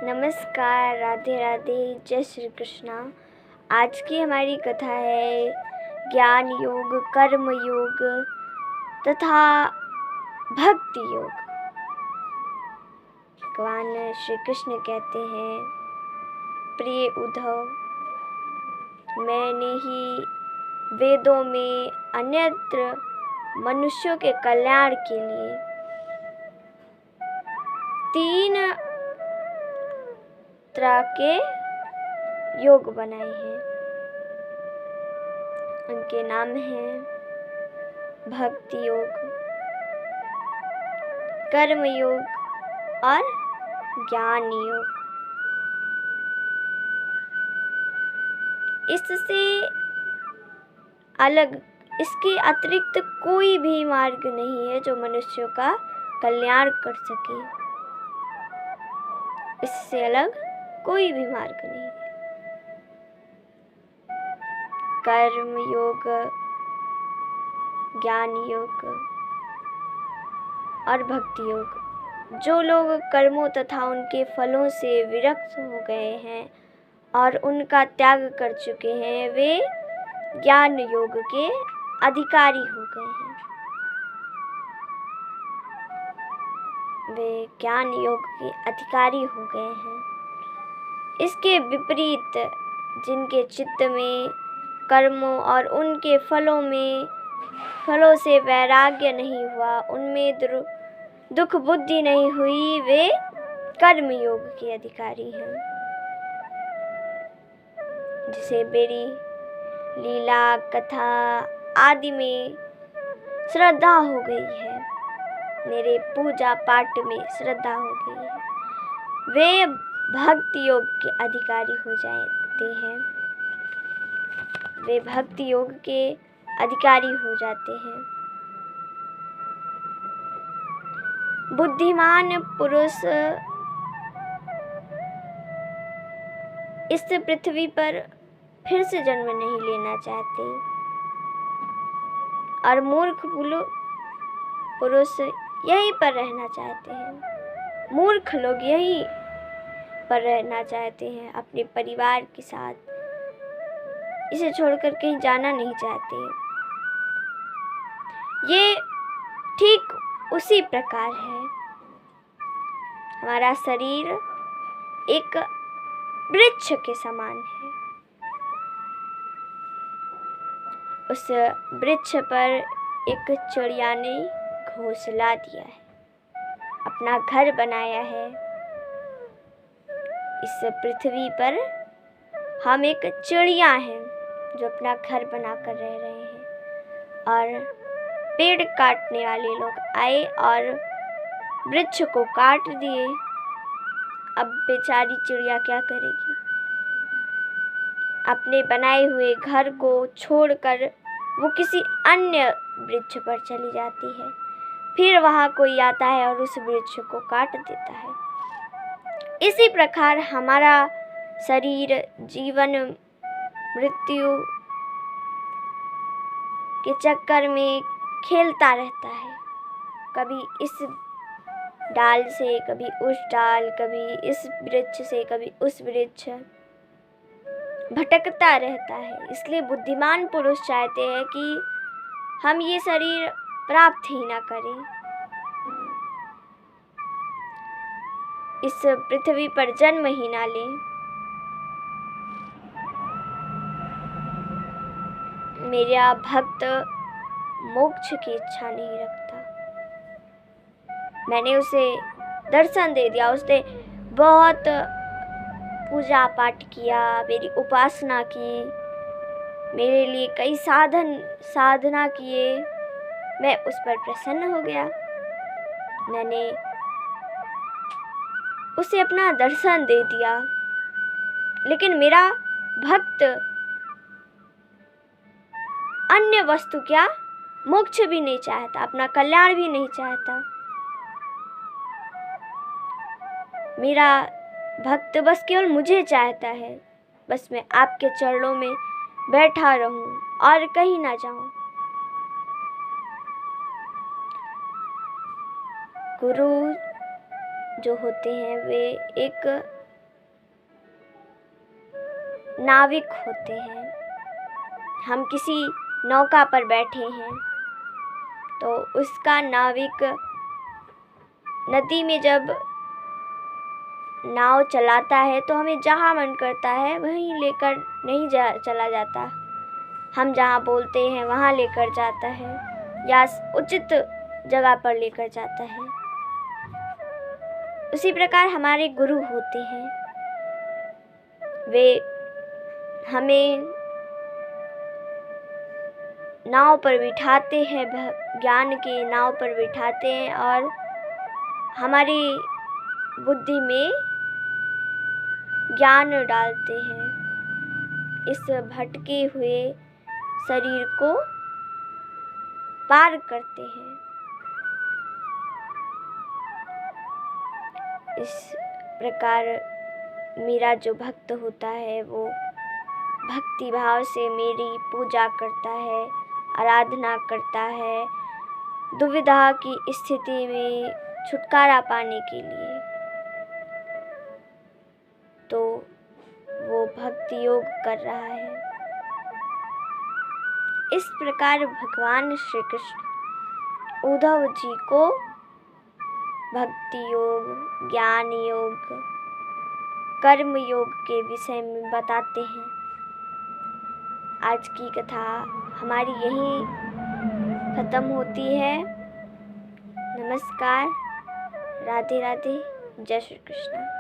नमस्कार, राधे राधे, जय श्री कृष्णा। आज की हमारी कथा है ज्ञान योग, कर्म योग तथा भक्ति योग। भगवान श्री कृष्ण कहते हैं, प्रिय उद्धव, मैंने ही वेदों में अन्यत्र मनुष्यों के कल्याण के लिए 3 तरह के योग बनाए हैं। उनके नाम हैं भक्ति योग, कर्म योग और ज्ञान योग। इससे अलग, इसके अतिरिक्त कोई भी मार्ग नहीं है जो मनुष्यों का कल्याण कर सके। इससे अलग कोई भी मार्ग नहीं है। कर्म योग, ज्ञान योग और भक्ति योग। जो लोग कर्मों तथा उनके फलों से विरक्त हो गए हैं और उनका त्याग कर चुके हैं, वे ज्ञान योग के अधिकारी हो गए हैं। वे ज्ञान योग के अधिकारी हो गए हैं। इसके विपरीत जिनके चित्त में कर्मों और उनके फलों से वैराग्य नहीं हुआ, उनमें दुख बुद्धि नहीं हुई, वे कर्म योग के अधिकारी हैं। जिसे मेरी लीला कथा आदि में श्रद्धा हो गई है, मेरे पूजा पाठ में श्रद्धा हो गई है, वे भक्ति योग के अधिकारी हो जाते हैं। वे भक्ति योग के अधिकारी हो जाते हैं। बुद्धिमान पुरुष इस पृथ्वी पर फिर से जन्म नहीं लेना चाहते और मूर्ख पुरुष यहीं पर रहना चाहते हैं। मूर्ख लोग यहीं पर रहना चाहते हैं अपने परिवार के साथ, इसे छोड़कर कहीं जाना नहीं चाहते। ये ठीक उसी प्रकार है। हमारा शरीर एक वृक्ष के समान है। उस वृक्ष पर एक चिड़िया ने घोंसला दिया है, अपना घर बनाया है। इस पृथ्वी पर हम एक चिड़िया हैं जो अपना घर बनाकर रह रहे हैं, और पेड़ काटने वाले लोग आए और वृक्ष को काट दिए। अब बेचारी चिड़िया क्या करेगी? अपने बनाए हुए घर को छोड़कर वो किसी अन्य वृक्ष पर चली जाती है। फिर वहाँ कोई आता है और उस वृक्ष को काट देता है। इसी प्रकार हमारा शरीर जीवन मृत्यु के चक्कर में खेलता रहता है। कभी इस डाल से, कभी उस डाल, कभी इस वृक्ष से, कभी उस वृक्ष, भटकता रहता है। इसलिए बुद्धिमान पुरुष चाहते हैं कि हम ये शरीर प्राप्त ही ना करें, इस पृथ्वी पर जन्म ही ना लें। मेरा भक्त मोक्ष की इच्छा नहीं रखता। मैंने उसे दर्शन दे दिया, उसने बहुत पूजा पाठ किया, मेरी उपासना की, मेरे लिए कई साधना किए। मैं उस पर प्रसन्न हो गया। मैंने उसे अपना दर्शन दे दिया। लेकिन मेरा भक्त अन्य वस्तु क्या, मोक्ष भी नहीं चाहता, अपना कल्याण भी नहीं चाहता। मेरा भक्त बस केवल मुझे चाहता है, बस मैं आपके चरणों में बैठा रहूं और कहीं ना जाऊं। गुरु जो होते हैं वे एक नाविक होते हैं। हम किसी नौका पर बैठे हैं तो उसका नाविक नदी में जब नाव चलाता है तो हमें जहाँ मन करता है वहीं लेकर नहीं चला जाता। हम जहाँ बोलते हैं वहाँ लेकर जाता है या उचित जगह पर लेकर जाता है। उसी प्रकार हमारे गुरु होते हैं। वे हमें नाव पर बिठाते हैं, ज्ञान की नाव पर बिठाते हैं और हमारी बुद्धि में ज्ञान डालते हैं। इस भटके हुए शरीर को पार करते हैं। इस प्रकार मेरा जो भक्त होता है वो भक्ति भाव से मेरी पूजा करता है, आराधना करता है, दुविधा की स्थिति में छुटकारा पाने के लिए। तो वो भक्ति योग कर रहा है। इस प्रकार भगवान श्री कृष्ण उद्धव जी को भक्ति योग, ज्ञान योग, कर्म योग के विषय में बताते हैं। आज की कथा हमारी यहीं खत्म होती है। नमस्कार, राधे राधे, जय श्री कृष्ण।